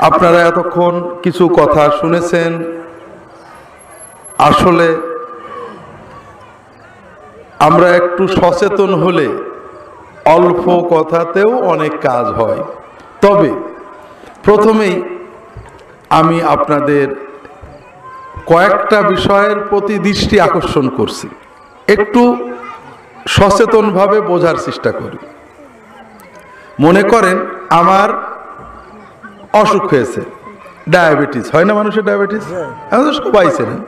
আপনারা এতক্ষণ কিছু কথা শুনেছেন। আসলে আমরা একটু সচেতন হলে অল্প কথাতেও অনেক কাজ হয়। তবে প্রথমেই আমি আপনাদের কয়েকটা বিষয়ের প্রতি দৃষ্টি আকর্ষণ করছি, একটু সচেতনভাবে বোঝার চেষ্টা করি। মনে করেন আমার অসুখ হয়েছে, ডায়াবেটিস হয় না মানুষের, ডায়াবেটিস আমাদের সবাই চেনেন।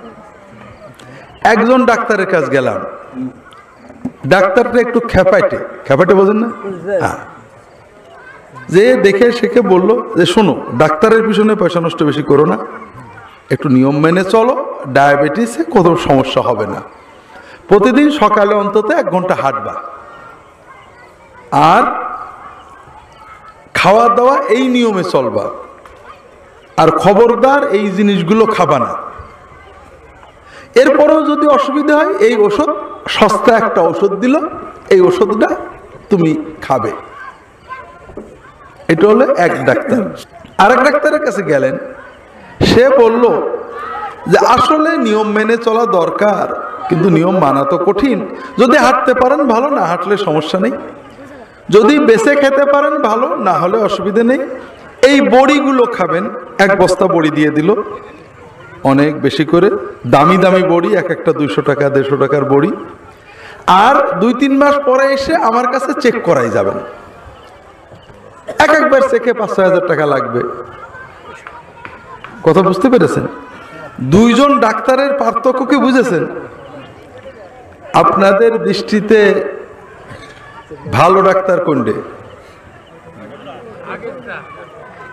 একজন ডাক্তারের কাছে গেলাম, ডাক্তারটা একটু খেপাটে বোঝেন না, যে দেখে শেখে বলল যে শোনো, ডাক্তারের পিছনে পয়সা নষ্ট বেশি করো না, একটু নিয়ম মেনে চলো, ডায়াবেটিসে কোনো সমস্যা হবে না। প্রতিদিন সকালে অন্তত 1 ঘন্টা হাঁটবা, আর খাওয়া দাওয়া এই নিয়মে চলবা, আর খবরদার এই জিনিসগুলো খাবা না। এরপরেও যদি অসুবিধা হয়, এই ওষুধ, সস্তা একটা ওষুধ দিল, এই ওষুধটা তুমি খাবে। এটা হলো এক ডাক্তার। আরেক ডাক্তারের কাছে গেলেন, সে বলল যে আসলে নিয়ম মেনে চলা দরকার, কিন্তু নিয়ম মানা তো কঠিন। যদি হাঁটতে পারেন ভালো, না হাঁটলে সমস্যা নেই। যদি বেঁচে খেতে পারেন ভালো, না হলে অসুবিধা নেই। এই বড়িগুলো খাবেন। 1 বস্তা বড়ি দিয়ে দিল, অনেক বেশি করে, দামি দামি বড়ি, এক একটা 200 টাকা 150 টাকার বড়ি। আর 2-3 মাস পরে এসে আমার কাছে চেক করাই যাবেন। একবার চেকে 5-6 হাজার টাকা লাগবে। কথা বুঝতে পেরেছেন? 2 জন ডাক্তারের পার্থক্য কি বুঝেছেন? আপনাদের দৃষ্টিতে ভালো ডাক্তার কোনটা?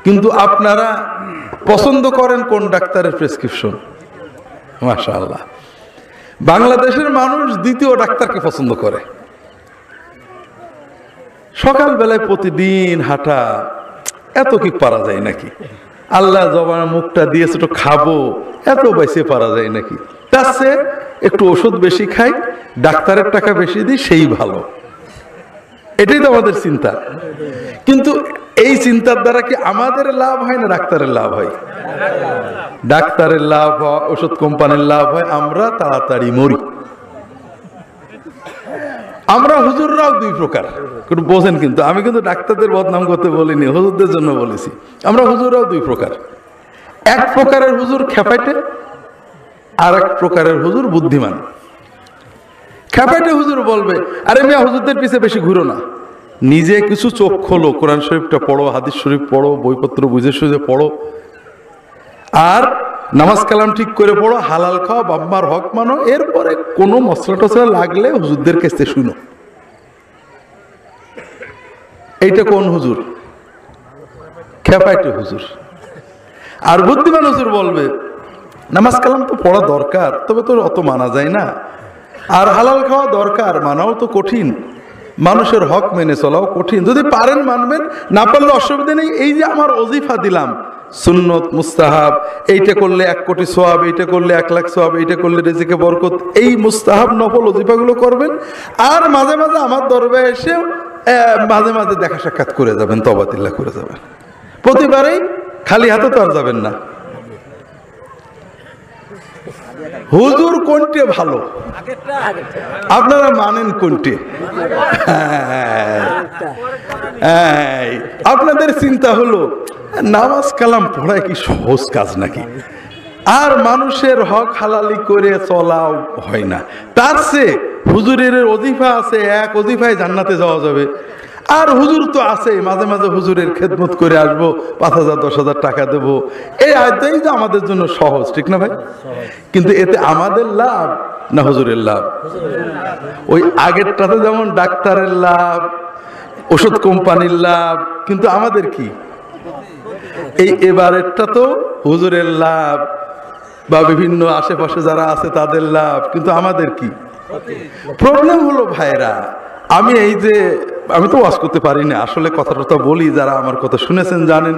কিন্তু আপনারা পছন্দ করেন কোন ডাক্তারের প্রেসক্রিপশন? মাশাআল্লাহ, বাংলাদেশের মানুষ দ্বিতীয় ডাক্তারকে পছন্দ করে। সকালবেলায় প্রতিদিন হাঁটা, এত কি পারা যায় নাকি? আল্লাহ জবানের মুখটা দিয়েছে, তো খাবো, এত বেশি পারা যায় নাকি? তার চেয়ে একটু ওষুধ বেশি খাই, ডাক্তারের টাকা বেশি দিই, সেই ভালো। এটাই তো আমাদের চিন্তা। কিন্তু এই চিন্তার দ্বারা কি আমাদের লাভ হয় না ডাক্তারের লাভ হয়? ডাক্তারের লাভ হয়, ওষুধ কোম্পানির লাভ হয়, আমরা তাড়াতাড়ি মরি। আমরা হুজুররাও 2 প্রকার, একটু বোঝেন। কিন্তু আমি কিন্তু ডাক্তারদের বদনাম করতে বলিনি, হুজুরদের জন্য বলেছি। আমরা হুজুররাও 2 প্রকার। এক প্রকারের হুজুর খেপাইটে, আর এক প্রকারের হুজুর বুদ্ধিমান। খেপাইটে হুজুর বলবে, আরে মিয়া হুজুরদের পিছে বেশি ঘুরো না, নিজে কিছু চোখ খোলো, কোরআন শরীফটা পড়ো, হাদিস শরীফ পড়ো, বইপত্র বুঝে সুঝে পড়ো, আর নামাজ কালাম ঠিক করে পড়ো, হালাল খাও, বাম্মার হক মানো। এরপরে কোনো মশলা টসলা লাগলে হুজুরদের কাছে শুনো। এইটা কোন হুজুর? খেপাইটে হুজুর। আর বুদ্ধিমান হুজুর বলবে, নামাজ কালাম তো পড়া দরকার, তবে তো অত মানা যায় না, আর হালাল খাওয়া দরকার, মানাও তো কঠিন, মানুষের হক মেনে চলাও কঠিন। যদি পারেন মানবেন, না পারলে অসুবিধা নেই। এই যে আমার ওজিফা দিলাম, সুন্নত মুস্তাহাব, এইটা করলে 1 কোটি সওয়াব, এইটা করলে 1 লাখ সওয়াব, এইটা করলে রিজিকে বরকত, এই মুস্তাহাব নফল ওজিফাগুলো করবেন। আর মাঝে মাঝে আমার দরবারে এসে মাঝে মাঝে দেখা সাক্ষাৎ করে যাবেন, তওবাতিল্লাহ করে যাবেন। প্রতিবারেই খালি হাতে তো আর যাবেন না। হুজুর কোনটি ভালো আপনারা মানেন? কোনটি? আপনাদের চিন্তা হলো নামাজ কালাম পড়া কি সহজ কাজ নাকি? আর মানুষের হক হালালি করে চলাও হয় না। তার চেয়ে হুজুরের ওজিফা আছে, 1 ওজিফায় জান্নাতে যাওয়া যাবে। আর হুজুর তো আছে, মাঝে মাঝে হুজুরের খেদমত করে আসবো, 5,000-10,000 টাকা দেবো। এই আয়টাই তো আমাদের জন্য সহজ, ঠিক না ভাই? কিন্তু এতে আমাদের লাভ না হুজুরের লাভ? ওই আগেরটাতে যেমন ডাক্তারের লাভ, ওষুধ কোম্পানির লাভ, কিন্তু আমাদের কি? এই এবারেরটা তো হুজুরের লাভ বা বিভিন্ন আশেপাশে যারা আছে তাদের লাভ, কিন্তু আমাদের কি? প্রবলেম হলো ভাইরা, আমি তো ওয়াজ করতে পারি না, আসলে কথাটা বলি, যারা আমার কথা শুনেছেন জানেন।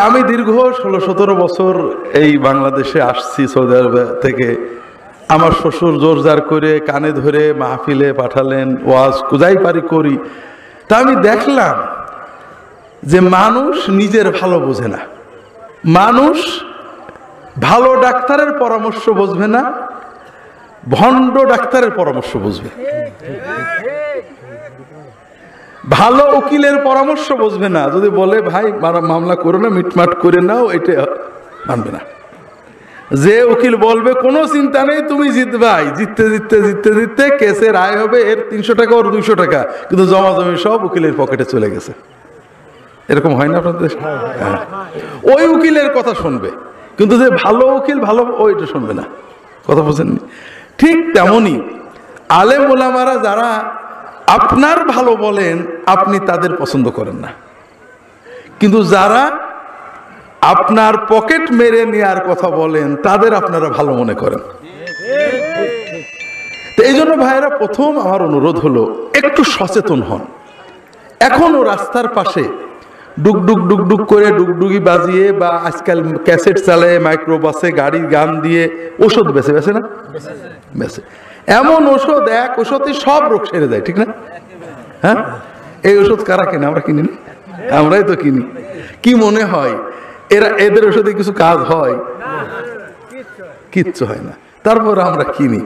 আমি দীর্ঘ 16-17 বছর এই বাংলাদেশে আসছি, সৌদি আরব থেকে। আমার শ্বশুর জোরজার করে কানে ধরে মাহফিলে পাঠালেন, ওয়াজ যাই পারি করি। তা আমি দেখলাম যে মানুষ নিজের ভালো বোঝে না, মানুষ ভালো ডাক্তারের পরামর্শ বুঝবে না, ভণ্ড ডাক্তারের পরামর্শ বুঝবে। ভালো উকিলের পরামর্শ বুঝবে না, যদি বলে ভাই মামলা করো না, মিটমাট করে নাও, এটা মানবে না। যে উকিল বলবে কোনো চিন্তা নেই, তুমি জিতবাই, জিততে জিততে জিততে জিততে কেসের আয় হবে এর 300 টাকা ওর 200 টাকা, কিন্তু জমা জমি সব উকিলের পকেটে চলে গেছে। এরকম হয় না আপনাদের দেশে? হ্যাঁ। ওই উকিলের কথা শুনবে, কিন্তু যে ভালো উকিল ভালো ওইটা শুনবে না। কথা বুঝেননি? ঠিক তেমনি আলেম ওলামারা যারা আপনার ভালো বলেন আপনি তাদের পছন্দ করেন না, কিন্তু যারা আপনার পকেট মেরে নেওয়ার কথা বলেন তাদের আপনারা ভালো মনে করেন। তো এই জন্য ভাইয়েরা, প্রথম আমার অনুরোধ হলো একটু সচেতন হন। এখনো রাস্তার পাশে ডুকডুক ডুকডুক করে ডুগডুগি বাজিয়ে বা আজকাল ক্যাসেট চালায় মাইক্রো বাসে গাড়ি গান দিয়ে ওষুধ বেছে বেছে না বেছে, এমন ওষুধ, এক ওষুধই সব রোগ সেরে যায়, ঠিক না? হ্যাঁ, এই ওষুধ কারা কেনে? আমরা কিনি না? আমরাই তো কিনি। কি মনে হয় এদের ওষুধে কিছু কাজ হয়? কিচ্ছু হয় না, তারপর আমরা কিনি।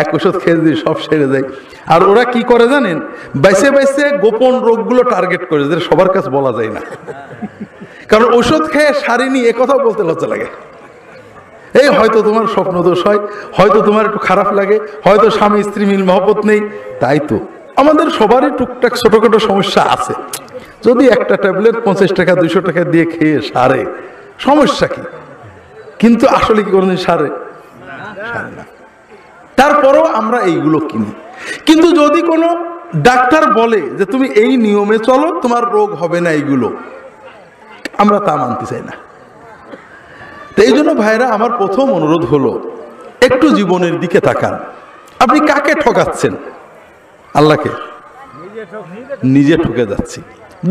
এক ওষুধ খেয়ে দিয়ে সব সেরে যায়। আর ওরা কি করে জানেন? বাইসে বাইসে গোপন রোগগুলো টার্গেট করে, যেটা সবার কাছে বলা যায় না। কারণ ওষুধ খেয়ে সারিনি এ কথাও বলতে লজ্জা লাগে। এই হয়তো তোমার স্বপ্ন দোষ হয়, হয়তো তোমার একটু খারাপ লাগে, হয়তো স্বামী স্ত্রী মিল মহব্বত নেই, তাই তো আমাদের সবারই টুকটাক ছোটখাটো সমস্যা আছে। যদি একটা ট্যাবলেট 50 টাকা 200 টাকা দিয়ে খেয়ে সারে, সমস্যা কি? কিন্তু আসলে কি কোনোদিন সারে না। তারপরও আমরা এইগুলো কিনি। কিন্তু যদি কোনো ডাক্তার বলে যে তুমি এই নিয়মে চলো, তোমার রোগ হবে না, এইগুলো আমরা তা মানতে চাই না। তো এই জন্য ভাইরা, আমার প্রথম অনুরোধ হলো একটু জীবনের দিকে তাকান। আপনি কাকে ঠকাচ্ছেন? আল্লাহকে। নিজে ঠকে যাচ্ছি।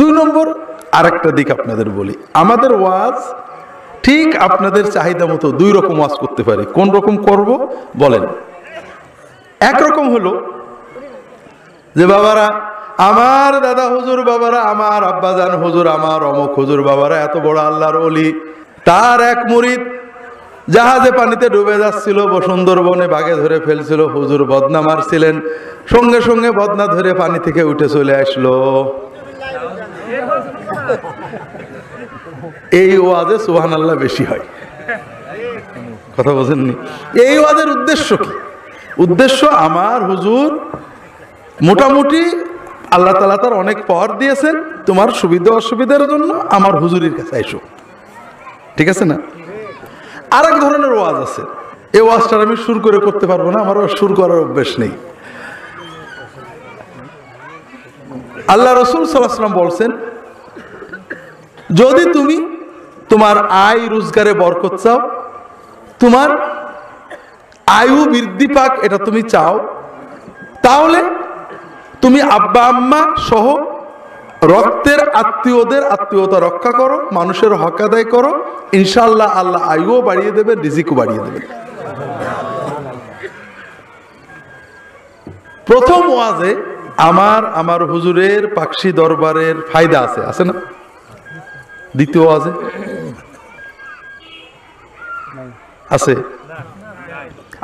2 নম্বর আরেকটা দিক আপনাদের বলি, আমাদের ওয়াজ ঠিক আপনাদের চাহিদা মতো 2 রকম ওয়াজ করতে পারি। কোন রকম করব বলেন? একরকম হলো যে বাবারা, আমার দাদা হুজুর বাবারা, আমার আব্বাজান হুজুর, আমার অমুক হুজুর বাবারা এত বড় আল্লাহর ওলি, তার এক মুরিদ জাহাজে পানিতে ডুবে যাচ্ছিল, সুন্দরবনে বাঘে ধরে ফেলছিল, হুজুর বদনা মারছিলেন, সঙ্গে সঙ্গে বদনা ধরে পানি থেকে উঠে চলে আসলো। এই ওয়াজে সুবহানাল্লাহ বেশি হয়। কথা বোঝেননি? এই ওয়াজের উদ্দেশ্য কি? উদ্দেশ্য, আমার হুজুর মোটামুটি আল্লাহ তাআলা তার অনেক পাওয়ার দিয়েছেন, তোমার সুবিধা অসুবিধার জন্য আমার হুজুরের কাছে আইসো। ঠিক আছে না? আরেক ধরনের ওয়াজ আছে, এই ওয়াজটা আমি সুর করে করতে পারবো না, আমার সুর করার অভ্যেস নেই। আল্লাহ রাসূল সাল্লাল্লাহু আলাইহি ওয়াসাল্লাম বলছেন, যদি তুমি তোমার আয় রোজগারে বরকত চাও, তোমার আয়ু বৃদ্ধি পাক, এটা তুমি চাও, তাহলে তুমি আব্বা আম্মা সহ রক্তের আত্মীয়দের আত্মীয়তা রক্ষা করো, মানুষের হক আদায় করো, ইনশাআল্লাহ আল্লাহ আয়ুও বাড়িয়ে দেবেন, রিজিকও বাড়িয়ে দেবেন। প্রথম ওয়াজে আমার হুজুরের পাকশি দরবারের ফায়দা আছে না? দ্বিতীয় ওয়াজে আছে?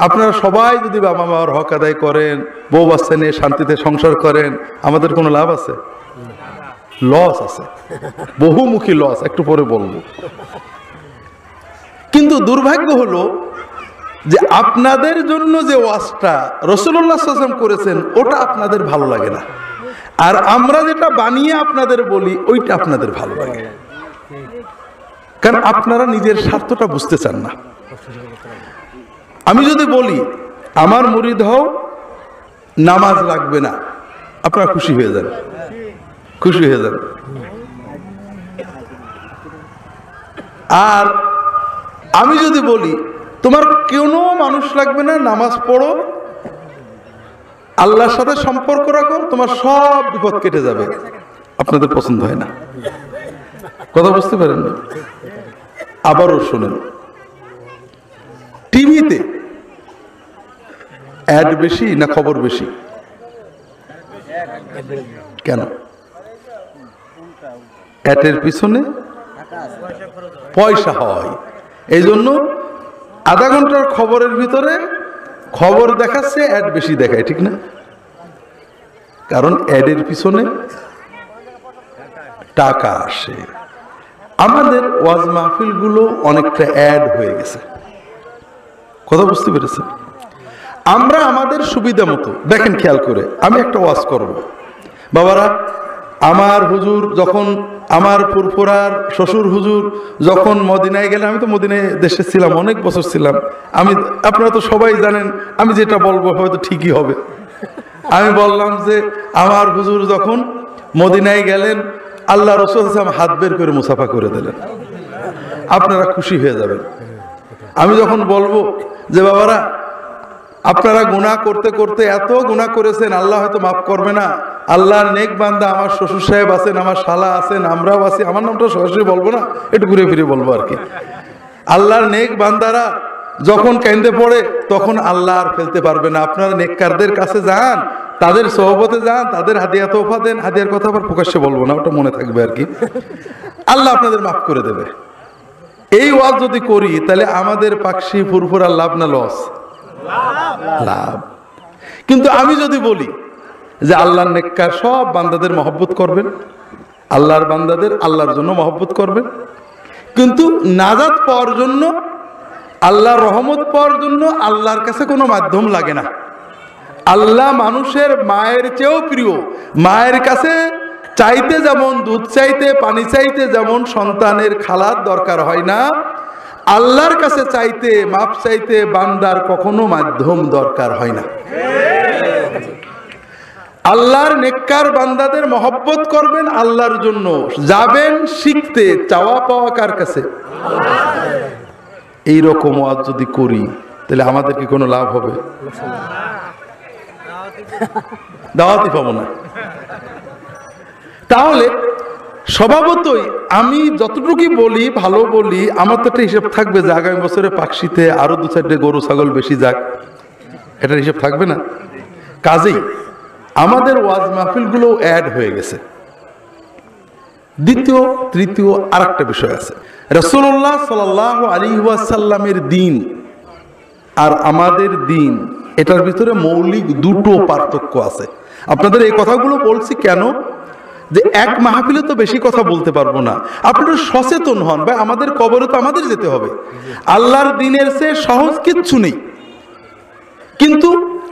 আপনারা সবাই যদি বাবা মার হক আদায় করেন, বউ বাচ্চা নিয়ে শান্তিতে সংসার করেন, আমাদের কোনো লাভ আছে? লস আছে, বহুমুখী লস, একটু পরে বলবো। কিন্তু দুর্ভাগ্য হলো যে আপনাদের জন্য যে ওয়াজটা রাসূলুল্লাহ সাল্লাল্লাহু আলাইহি ওয়াসাল্লাম করেছেন ওটা আপনাদের ভালো লাগে না, আর আমরা যেটা বানিয়ে আপনাদের বলি ওইটা আপনাদের ভালো লাগে, কারণ আপনারা নিজের স্বার্থটা বুঝতে চান না। আমি যদি বলি আমার মুরিদ হও, নামাজ লাগবে না, আপনারা খুশি হয়ে যান, খুশি হয়ে যান। আর আমি যদি বলি তোমার কোনো মানুষ লাগবে না, নামাজ পড়ো, আল্লাহর সাথে সম্পর্ক রাখো, তোমার সব বিপদ কেটে যাবে, আপনাদের পছন্দ হয় না। কথা বুঝতে পারেন না? আবারও শুনেন, টিভিতে অ্যাড বেশি না খবর বেশি? কেন? অ্যাডের পিছনে পয়সা হয়। এই জন্য আধা ঘন্টার খবরের ভিতরে খবর দেখাচ্ছে, অ্যাড বেশি দেখায়, ঠিক না? কারণ অ্যাডের পিছনে টাকা আসে। আমাদের ওয়াজ মাহফিল গুলো অনেকটা অ্যাড হয়ে গেছে, কথা বুঝতে পেরেছেন? আমরা আমাদের সুবিধা মতো, দেখেন খেয়াল করে, আমি একটা ওয়াজ করব, বাবারা আমার হুজুর যখন, আমার ফুরফুরার শ্বশুর হুজুর যখন মদিনায় গেলেন, আমি তো মদিনায় দেশে ছিলাম, অনেক বছর ছিলাম, আমি, আপনারা তো সবাই জানেন আমি যেটা বলবো হয়তো ঠিকই হবে। আমি বললাম যে আমার হুজুর যখন মদিনায় গেলেন, আল্লাহ রাসূল হাত বের করে মুসাফা করে দিলেন, আপনারা খুশি হয়ে যাবেন। আমি যখন বলবো যে বাবারা আপনারা গুনাহ করতে করতে এত গুনাহ করেছেন, আল্লাহ হয়তো মাফ করবে না, আল্লাহর নেক বান্দা আমার শ্বশুর সাহেব আছেন, আমার শালা আছেন, আমরাও আছি, আমার নামটা সরাসরি বলবো না, একটু ঘুরে ফিরে বলবো আর কি। আল্লাহর নেক বান্দারা যখন কেঁদে পড়ে তখন আল্লাহ আর ফেলতে পারবে না। আপনারা নেককারদের কাছে যান, তাদের সোহবতে যান, তাদের হাদিয়া তোফা দেন। হাদিয়ার কথা আবার প্রকাশ্যে বলবো না, ওটা মনে থাকবে আর কি। আল্লাহ আপনাদের মাফ করে দেবে। এই ওয়াজ যদি করি তাহলে আমাদের পাকশি ফুরফুরা লাভ না লস? লাভ। কিন্তু আমি যদি বলি যে আল্লাহর নেককার সব বান্দাদের মহব্বত করবেন, আল্লাহর বান্দাদের আল্লাহর জন্য মহব্বত করবেন, কিন্তু নাজাত পাওয়ার জন্য, আল্লাহর রহমত পাওয়ার জন্য আল্লাহর কাছে কোনো মাধ্যম লাগে না। আল্লাহ মানুষের মায়ের চেয়েও প্রিয়। মায়ের কাছে চাইতে যেমন দুধ চাইতে, পানি চাইতে যেমন সন্তানের খালার দরকার হয় না, আল্লাহর কাছে চাইতে, মাপ চাইতে বান্দার কখনো মাধ্যম দরকার হয় না। আল্লাহর নেককার বান্দাদের মহব্বত করবেন আল্লাহর জন্য, যাবেন শিখতে, চাওয়া পাওয়া কার কাছে? এইরকম ওয়াজ যদি করি তাহলে আমাদের কি কোনো লাভ হবে? দাওয়াতই পাবো না। তাহলে স্বভাবতই আমি যতটুকুই বলি, ভালো বলি, আমার তো একটা হিসাব থাকবে যে আগামী বছরে পাকশিতে আরো 2-4টে গরু ছাগল বেশি যাক, এটার হিসাব থাকবে না? কাজেই আমাদের ওয়াজ মাহফিলগুলো অ্যাড হয়ে গেছে। দ্বিতীয়, তৃতীয় আর একটা বিষয় আছে। রাসূলুল্লাহ সাল্লাল্লাহু আলাইহি ওয়াসাল্লামের দিন আর আমাদের দিন, এটার ভিতরে মৌলিক দুটো পার্থক্য আছে। আপনাদের এই কথাগুলো বলছি কেন? যে এক মাহফিলে তো বেশি কথা বলতে পারবো না, আপনারা সচেতন হন। ভাই আমাদের কবরে তো আমাদের যেতে হবে, আল্লাহর দিনের চেয়ে সহজ কিচ্ছু নেই। কিন্তু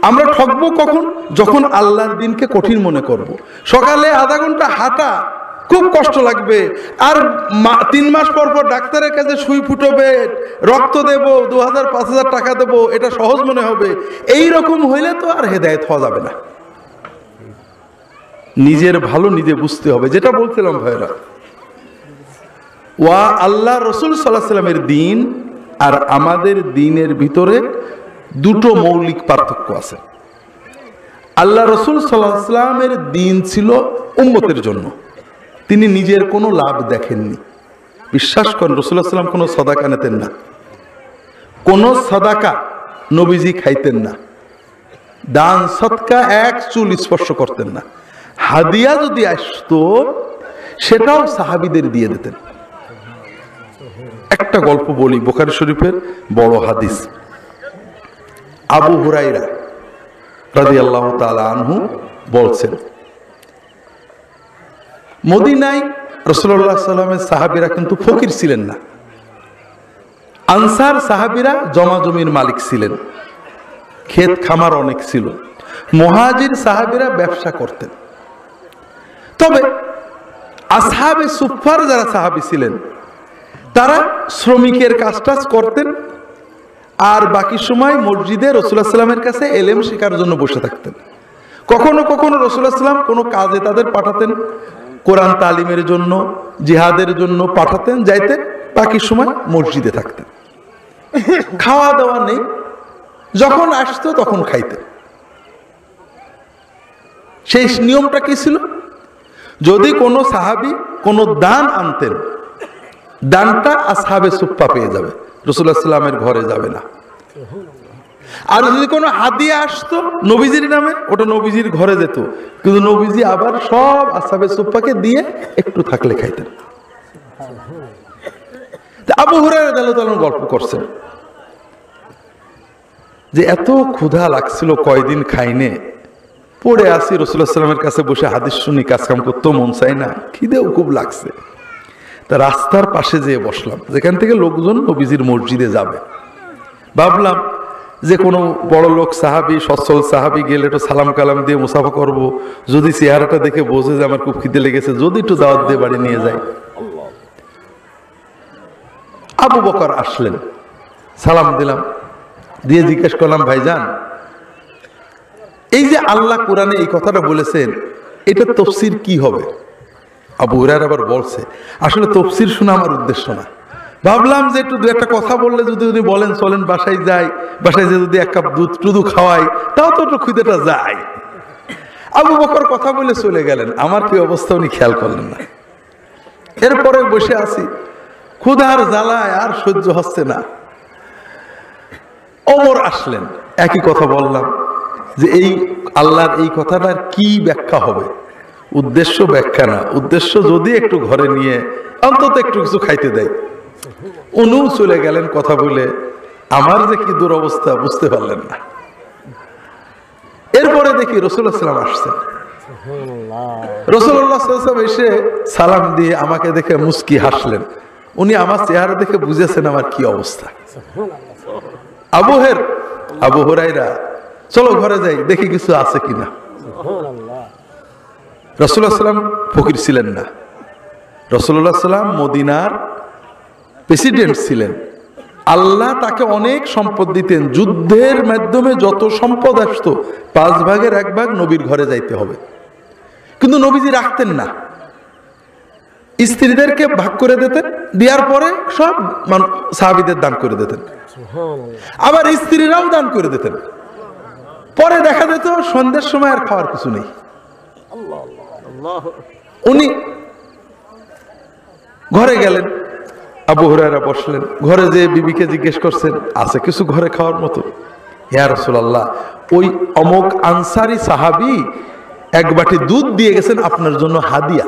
আমরা ঠকবো কখন? যখন আল্লাহর দিনকে কঠিন মনে করব। সকালে আধা ঘন্টা হাঁটা খুব কষ্ট লাগবে, আর 3 মাস পর পর ডাক্তারের কাছে সুই ফুটবে, রক্ত দেব, 2000-5000 টাকা দেব, এটা সহজ মনে হবে। এই রকম হইলে তো আর হেদায়েত হওয়া যাবে না। নিজের ভালো নিজে বুঝতে হবে। যেটা বলছিলাম ভাইরা, ওয়া আল্লাহ রাসূল সাল্লাল্লাহু আলাইহি ওয়াসাল্লামের দিন আর আমাদের দিনের ভিতরে দুটো মৌলিক পার্থক্য আছে। আল্লাহ রাসূল সাল্লাল্লাহু আলাইহি ওয়াসাল্লামের দিন ছিল উম্মতের জন্য, তিনি নিজের কোনো লাভ দেখেননি। বিশ্বাস করেন রাসূলুল্লাহ সাল্লাল্লাহু আলাইহি ওয়াসাল্লাম কোনো সাদাকা নিতেন না, কোনো সাদাকা নবীজি খাইতেন না, দান সদকা এক চুল স্পর্শ করতেন না। হাদিয়া যদি আসতো সেটাও সাহাবীদের দিয়ে দিতেন। একটা গল্প বলি, বুখারী শরীফের বড় হাদিস। আবু হুরায়রা রাদিয়াল্লাহু তাআলা আনহু বলছেন, মদিনায় রাসূলুল্লাহ সাল্লাল্লাহু আলাইহি ওয়াসাল্লামের সাহাবীরা কিন্তু ফকির ছিলেন না। আনসার সাহাবীরা জমা জমির মালিক ছিলেন, ক্ষেত খামার অনেক ছিল। মুহাজির সাহাবীরা ব্যবসা করতেন। তবে আসহাবে সুফফার যারা সাহাবী ছিলেন তারা শ্রমিকের কাজ করতেন, আর বাকি সময় মসজিদে রাসূলুল্লাহ সাল্লাল্লাহু আলাইহি ওয়াসাল্লামের কাছে ইলম শেখার জন্য বসে থাকতেন। কখনো কখনো রাসূলুল্লাহ সাল্লাল্লাহু আলাইহি ওয়াসাল্লাম কোনো কাজে তাদের পাঠাতেন, কোরআন তালিমের জন্য, জিহাদের জন্য পাঠাতেন, যাইতেন, বাকি সময় মসজিদে থাকতেন। খাওয়া দাওয়া নেই, যখন আসতো তখন খাইতেন। সেই নিয়মটা কি ছিল? যদি কোনো সাহাবী কোনো দান আনতেন, দানটা আসহাবে সুফফা পেয়ে যাবে, রাসূলুল্লাহ সাল্লাল্লাহু আলাইহি ওয়াসাল্লামের ঘরে যাবে না। আর যদি কোনো হাদিয়া আসতো নবীজির নামে, ওটা নবীজির ঘরে যেত, কিন্তু নবীজি আবার সব আসহাবে সুফফাকে দিয়ে একটু থাকলে খাইতেন। আবু হুরায়রা রাদিয়াল্লাহু তাআলা গল্প করছেন যে এত ক্ষুধা লাগছিল, কয়দিন খাইনে, পড়ে আসি রাসূলুল্লাহ সাল্লাল্লাহু আলাইহি ওয়াসাল্লামের কাছে বসে হাদিস শুনি, কাজ কাম করতেও মন চাই না, খিদেও খুব লাগছে। তা রাস্তার পাশে যেয়ে বসলাম, যেখান থেকে লোকজন নবীজির মসজিদে যাবে। ভাবলাম যে কোনো বড় লোক সাহাবী, সচ্ছল সাহাবী গেলে একটু সালাম কালাম দিয়ে মুসাফা করব, যদি চেহারাটা দেখে বোঝে যে আমার খুব খিদে লেগেছে, যদি একটু দাওয়াত দিয়ে বাড়ি নিয়ে যায়। আবু বকর আসলেন, সালাম দিলাম, দিয়ে জিজ্ঞেস করলাম, ভাইজান এই যে আল্লাহ কোরআনে এই কথাটা বলেছেন, এটা তাফসীর কি হবে? আবু হুরায়রা আবার বলছে, আসলে তাফসীর শোনা আমার উদ্দেশ্য না, ভাবলাম যে একটু দু একটা কথা বললে যদি উনি বলেন চলেন বাসায় যাই, বাসায় যে যদি এক কাপ দুধ টুধু খাওয়াই, তাও তো একটু খিদেটা যায়। আবু বকর কথা বলে চলে গেলেন, আমার কি অবস্থা উনি খেয়াল করলেন না। এরপরে বসে আছি, ক্ষুধার জ্বালায় আর সহ্য হচ্ছে না। ওমর আসলেন, একই কথা বললাম যে এই আল্লাহর এই কথাটার কি ব্যাখ্যা হবে? উদ্দেশ্য ব্যাখ্যা না, উদ্দেশ্য যদি একটু ঘরে নিয়ে অন্তত একটু কিছু খাইতে দেয়। উনিও চলে গেলেন কথা বলে, আমার যে কি দুরবস্থা বুঝতে পারলেন না। এরপরে দেখি রাসূলুল্লাহ সাল্লাল্লাহু আলাইহি ওয়াসাল্লাম আসছেন। রাসূলুল্লাহ সাল্লাল্লাহু আলাইহি ওয়াসাল্লাম এসে সালাম দিয়ে আমাকে দেখে মুস্কি হাসলেন। উনি আমার চেহারা দেখে বুঝেছেন আমার কি অবস্থা। আবু হুরায়রা, চলো ঘরে যাই, দেখি কিছু আছে কিনা। রাসূলুল্লাহ সাল্লাল্লাহু আলাইহি ওয়াসাল্লাম ফকির ছিলেন না। রাসূলুল্লাহ সাল্লাল্লাহু আলাইহি ওয়াসাল্লাম মদিনার প্রেসিডেন্ট ছিলেন। আল্লাহ তাকে অনেক সম্পদ দিতেন, যুদ্ধের মাধ্যমে যত সম্পদ আসতো 5 ভাগের 1 ভাগ নবীর ঘরে যাইতে হবে, কিন্তু নবীজি রাখতেন না। স্ত্রীদেরকে ভাগ করে দিতেন, দেওয়ার পরে সব সাহাবীদের দান করে দিতেন, আবার স্ত্রীরাও দান করে দিতেন। পরে দেখা যেত সন্ধ্যার সময় আর খাওয়ার কিছু নেই। উনি ঘরে গেলেন, আবু হুরায়রা বসলেন, ঘরে যে বিবিকে জিজ্ঞেস করছেন আছে কিছু ঘরে খাওয়ার মতো? ইয়া রাসূলুল্লাহ, ওই অমুক আনসারী সাহাবী 1 বাটি দুধ দিয়ে গেছেন আপনার জন্য হাদিয়া।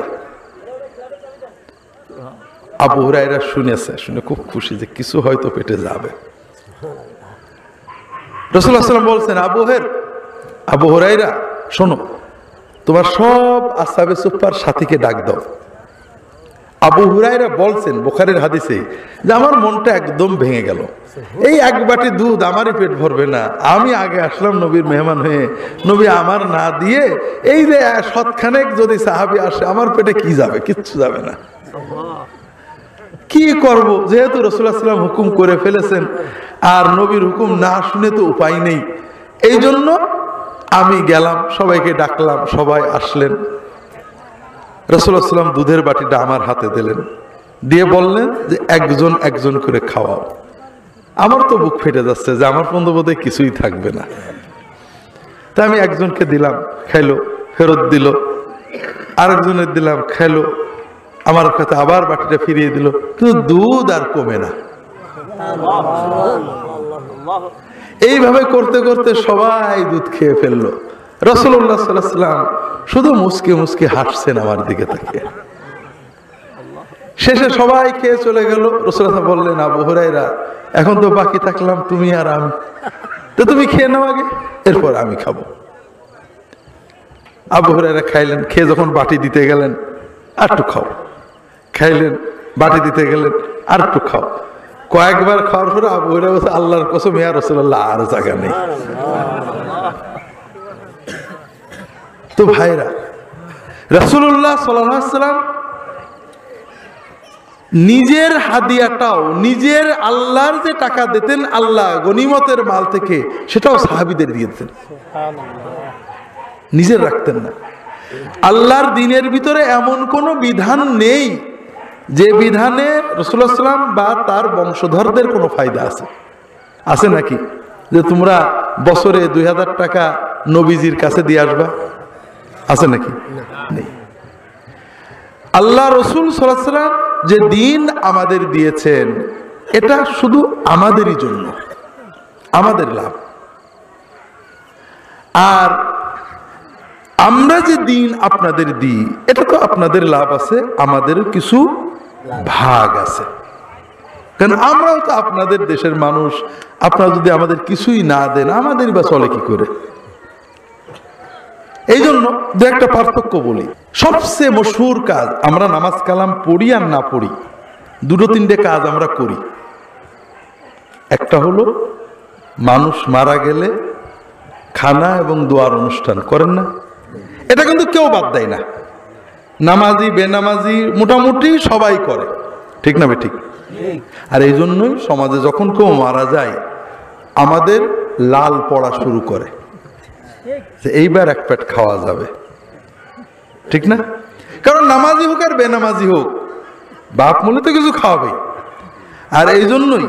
আবু হুরায়রা শুনেছে, শুনে খুব খুশি যে কিছু হয়তো পেটে যাবে। রাসূলুল্লাহ সাল্লাল্লাহু আলাইহি ওয়াসাল্লাম বলছেন, আবু হুরায়রা শোনো, তোমার সব আসহাবে সুফফার সাথীকে ডাক দাও। আবু হুরায়রা বলছেন বুখারীর হাদিসে যে আমার মনটা একদম ভেঙে গেল, এই 1 বাটি দুধ আমারই পেট ভরবে না, আমি আগে আসলাম নবীর মেহমান হয়ে, নবী আমার না দিয়ে এই যে শতখানেক যদি সাহাবী আসে, আমার পেটে কি যাবে? কিচ্ছু যাবে না। কি করব? যেহেতু রাসূলুল্লাহ সাল্লাল্লাহু আলাইহি ওয়াসাল্লাম হুকুম করে ফেলেছেন, আর নবীর হুকুম না শুনে তো উপায় নেই, এই জন্য আমি গেলাম, সবাইকে ডাকলাম, সবাই আসলেন। রাসূলুল্লাহ সাল্লাল্লাহু আলাইহি ওয়াসাল্লাম দুধের বাটিটা আমার হাতে দিলেন, দিয়ে বললেন যে একজন একজন করে খাওয়াও। আমার তো বুক ফেটে যাচ্ছে যে আমার বন্ধুবোধে কিছুই থাকবে না। তা আমি একজনকে দিলাম, খাইলো, ফেরত দিল, আরেকজনের দিলাম, খাইলো, আমার কাছে আবার বাটিটা ফিরিয়ে দিল, কিন্তু দুধ আর কমে না। এইভাবে করতে করতে সবাই দুধ খেয়ে ফেললো। রাসূলুল্লাহ সাল্লাল্লাহু আলাইহি ওয়াসাল্লাম শুধু মুস্কি মুস্কি হাসছেন আমার দিকে তাকিয়ে। শেষে সবাই খেয়ে চলে গেল। রাসূলুল্লাহ বললেন, আবু হুরায়রা, এখন তো বাকি থাকলাম তুমি আর আমি, তো তুমি খেয়ে নাও আগে, এরপর আমি খাবো। আবু হুরায়রা খাইলেন, খেয়ে যখন বাটি দিতে গেলেন, আর একটু খাও, খাইলেন, বাটি দিতে গেলেন, আর একটু খাও। কয়েকবার খাওয়ার পরে আবু হুরায়রা বলছে, আল্লাহর কসম ইয়া রাসূলুল্লাহ, আর জায়গা নেই। তো ভাইরা, রাসূলুল্লাহ সাল্লাল্লাহু আলাইহি ওয়াসাল্লাম নিজের হাদিয়াটাও, নিজের আল্লাহর যে টাকা দিতেন আল্লাহ গনিমতের মাল থেকে, সেটাও সাহাবীদের দিয়ে দিতেন, নিজের রাখতেন না। আল্লাহর দ্বীনের ভিতরে এমন কোনো বিধান নেই যে বিধানে রাসূলুল্লাহ সাল্লাল্লাহু আলাইহি ওয়াসাল্লাম বা তার বংশধরদের কোনো ফায়দা আছে? আছে নাকি যে তোমরা বছরে 2000 টাকা নবীজির কাছে দিয়ে আসবা? আছে নাকি? নেই। আল্লাহ রাসূল সাল্লাল্লাহু আলাইহি ওয়াসাল্লাম যে দিন আমাদের দিয়েছেন, এটা শুধু আমাদেরই জন্য, আমাদের লাভ। আর আমরা যে দিন আপনাদের দিই, এটা তো আপনাদের লাভ আছে, আমাদেরও কিছু ভাগ আছে, কারণ আমরাও তো আপনাদের দেশের মানুষ। আপনারা যদি আমাদের কিছুই না দেন, আমাদের বা চলে কি করে? এই জন্য দু একটা পার্থক্য বলি। সবচেয়ে মশহুর কাজ, আমরা নামাজ কালাম পড়ি আর না পড়ি, দুটো তিনটে কাজ আমরা করি। একটা হলো মানুষ মারা গেলে খানা এবং দোয়ার অনুষ্ঠান করেন না? এটা কিন্তু কেউ বাদ দেয় না, নামাজি বেনামাজি মোটামুটি সবাই করে, ঠিক না ঠিক? আর এই জন্যই সমাজে যখন কেউ মারা যায় আমাদের লাল পড়া শুরু করে যে এইবার এক পেট খাওয়া যাবে, ঠিক না? কারণ নামাজি হোক আর বেনামাজি হোক, বাপ মনে তো কিছু খাওয়াবে। আর এই জন্যই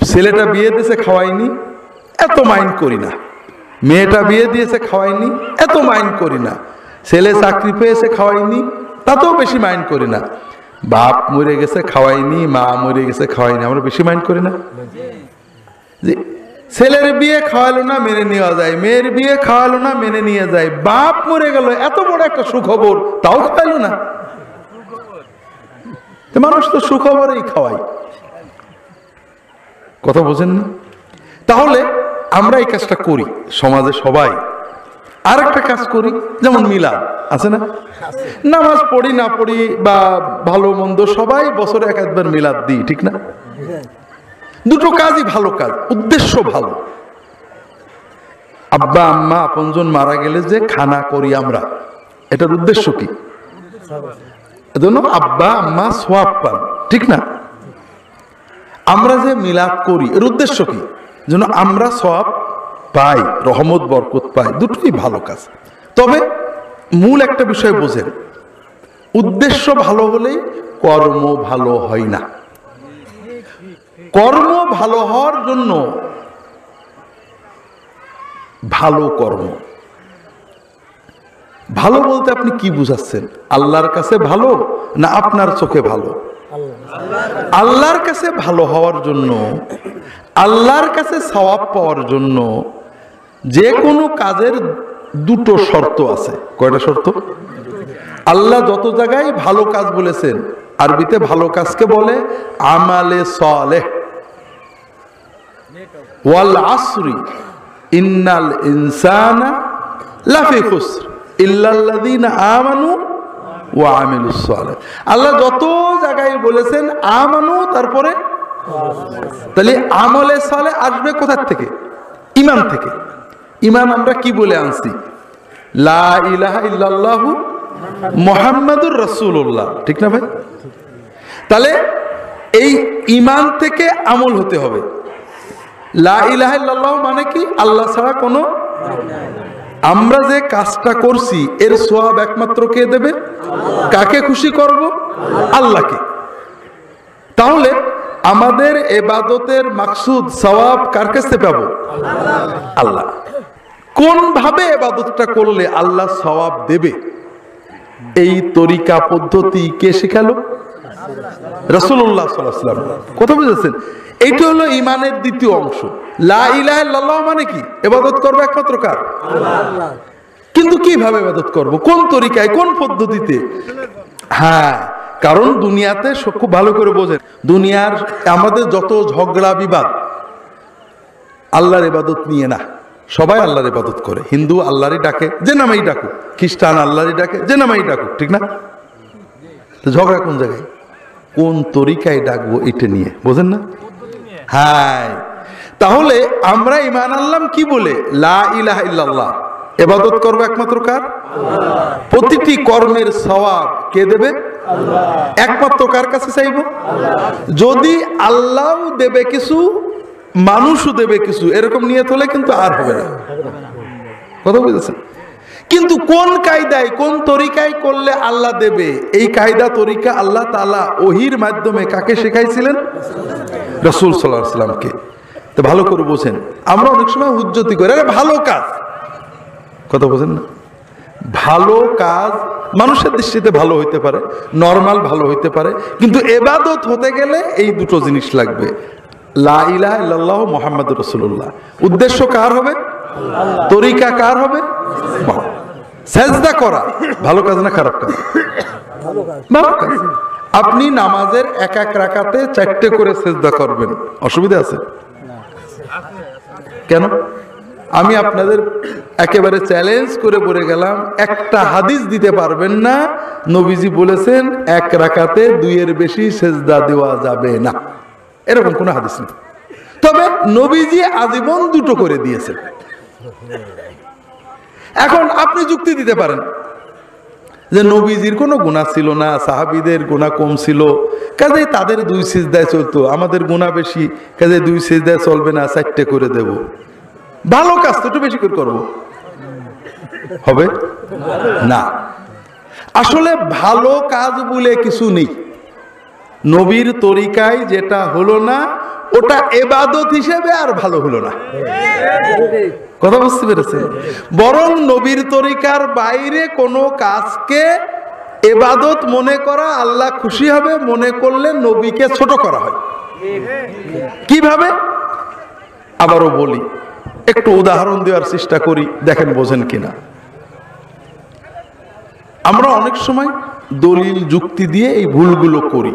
ছেলেটা বিয়ে দিয়েছে খাওয়াইনি, এত মাইন্ড করি না। মেয়েটা বিয়ে দিয়েছে খাওয়াইনি, এত মাইন্ড করি না। ছেলে চাকরি পেয়েছে খাওয়াইনি, তাতেও বেশি মাইন্ড করি না। বাপ মরে গেছে খাওয়াইনি, মা মরে গেছে খাওয়াইনি, আমরা বেশি মাইন্ড করি না। যে ছেলের বিয়ে খাওয়ালো না মেনে নেওয়া যায়, মেয়ের বিয়ে খাওয়ালো না মেনে নিয়ে যায়, বাপ মরে গেল এত বড় একটা সুখবর তাও খাওয়াইলো না। মানুষ তো সুখবরই খাওয়াই, কথা বোঝেন না? তাহলে আমরা এই কাজটা করি সমাজে সবাই। আর একটা কাজ করি, যেমন মিলাদ আছে না? নামাজ পড়ি না পড়ি বা ভালো মন্দ সবাই বছরে এক একবার মিলাদ দিই, ঠিক না? দুটো কাজই ভালো কাজ, উদ্দেশ্য ভালো। আব্বা আম্মা আপনজন মারা গেলে যে খানা করি আমরা, এটার উদ্দেশ্য কি? এজন্য আব্বা আম্মা সওয়াব পান, ঠিক না? আমরা যে মিলাদ করি এর উদ্দেশ্য কি? যেন আমরা সওয়াব পাই, রহমত বরকত পাই, দুটোই ভালো কাজ। তবে মূল একটা বিষয় বোঝেন, উদ্দেশ্য ভালো হলেই কর্ম ভালো হয় না। কর্ম ভালো হওয়ার জন্য ভালো কর্ম, ভালো বলতে আপনি কি বুঝাচ্ছেন? আল্লাহর কাছে ভালো না আপনার চোখে ভালো? আল্লাহর কাছে ভালো হওয়ার জন্য, আল্লাহর কাছে সওয়াব পাওয়ার জন্য যে কোনো কাজের দুটো শর্ত আছে। কয়টা শর্ত? আল্লাহ যত জায়গায় ভালো কাজ বলেছেন, আরবিতে ভালো কাজকে বলে আমালে সালেহ। ওয়াল আসরি ইন্নাল ইনসানা লাফি খুসর ইল্লাল্লাযীনা আমানু ওয়া আমিলুস সালিহ। আল্লাহ যত জায়গায় বলেছেন আমানু, তারপরে তাহলে আমলে সালেহ আসবে কোথা থেকে? ঈমান থেকে। ঈমান আমরা কি বলে আনছি? লা ইলাহা ইল্লাল্লাহু মুহাম্মাদুর রাসূলুল্লাহ, ঠিক না ভাই? তাহলে এই ঈমান থেকে আমল হতে হবে। লা ইলাহা ইল্লাল্লাহ মানে কি? আল্লাহ ছাড়া কোনো, আমরা যে কাজটা করছি এর সওয়াব একমাত্র কে দেবে? কাকে খুশি করব? আল্লাহকে। তাহলে আমাদের ইবাদতের মাকসুদ সওয়াব কার কাছে পাবো? আল্লাহ। কোন ভাবে ইবাদতটা করলে আল্লাহ সওয়াব দেবে, এই তরিকা পদ্ধতি কে শেখালো? রাসূলুল্লাহ সাল্লাল্লাহু আলাইহি ওয়াসাল্লাম। কথা বুঝেছেন? এইটা হলো ঈমানের দ্বিতীয় অংশ। লা ইলাহা ইল্লাল্লাহ মানে কি? ইবাদত করবে একমাত্র কার? আল্লাহ। কিন্তু কিভাবে ইবাদত করব? কোন তরিকায়, কোন পদ্ধতিতে? হ্যাঁ, কারণ দুনিয়াতে খুব ভালো করে বোঝেন, দুনিয়ার আমাদের যত ঝগড়া বিবাদ আল্লাহর ইবাদত নিয়ে না। সবাই আল্লাহর ইবাদত করে। হিন্দু আল্লাহরই ডাকে, যে নামেই ডাকুক। খ্রিস্টান আল্লাহরই ডাকে, যে নামেই ডাকুক, ঠিক না? তো ঝগড়া কোন জায়গায়? কোন তরিকায় ডাকবো এটা নিয়ে, বোঝেন না? হ্যাঁ, তাহলে আমরা ঈমান আনলাম কি বলে? লা ইলাহা ইল্লাল্লাহ। ইবাদত করবে একমাত্র কার? আল্লাহ। প্রতিটি কর্মের সওয়াব কে দেবে? আল্লাহ। একমাত্র কার কাছে চাইব? আল্লাহ। যদি আল্লাহও দেবে কিছু, মানুষও দেবে কিছু, এরকম নিয়ত হলে কিন্তু আর হবে না। কথা বুঝেছেন? কিন্তু কোন কায়দায়, কোন তরিকায় করলে আল্লাহ দেবে, এই কায়দা তরিকা আল্লাহ তাআলা ওহীর মাধ্যমে কাকে শেখাইছিলেন? রাসূল সাল্লাল্লাহু আলাইহি ওয়াসাল্লামকে। তো ভালো করে বোঝেন, আমরা অনেক সময় হুজ্জতি করি, আরে ভালো কাজ। কথা বোঝেন না? ভালো কাজ মানুষের দৃষ্টিতে ভালো হইতে পারে, নরমাল ভালো হইতে পারে, কিন্তু ইবাদত হতে গেলে এই দুটো জিনিস লাগবে। লা ইলাহা ইল্লাল্লাহু মুহাম্মাদুর রাসূলুল্লাহ। উদ্দেশ্য কার হবে? তরিকা কার হবে? সেজদা করা ভালো কাজ না খারাপ কাজ? ভালো কাজ। আপনি নামাজের এক এক রাকাতে 4টে করে সেজদা করবেন, অসুবিধা আছে? কেন? আমি আপনাদের একেবারে চ্যালেঞ্জ করে বলে গেলাম, একটা হাদিস দিতে পারবেন না নবীজি বলেছেন 1 রাকাতে 2-এর বেশি সেজদা দেওয়া যাবে না, এরকম কোনো হাদিস নেই। তবে নবীজি আজীবন 2টো করে দিয়েছেন। এখন আপনি যুক্তি দিতে পারেন যে নবীজির কোনো গুনাহ ছিল না, সাহাবীদের গুনাহ কম ছিল, কাজেই তাদের 2 সিজদায় চলতো, আমাদের গুনাহ বেশি, কাজেই 2 সিজদায় চলবে না, 4টে করে দেব। ভালো কাজ তো একটু বেশি করে করবো, হবে না। আসলে ভালো কাজ বলে কিছু নেই। নবীর তরিকায় যেটা হলো না ওটা ইবাদত হিসেবে আর ভালো হলো না। কথা বুঝতে পেরেছেন? বরং নবীর তরিকার বাইরে কোনো কাজকে ইবাদত মনে করা, আল্লাহ খুশি হবে মনে করলে নবীকে ছোট করা হয়। কিভাবে? আবারও বলি, একটু উদাহরণ দেওয়ার চেষ্টা করি, দেখেন বোঝেন কিনা। আমরা অনেক সময় দলিল যুক্তি দিয়ে এই ভুলগুলো করি।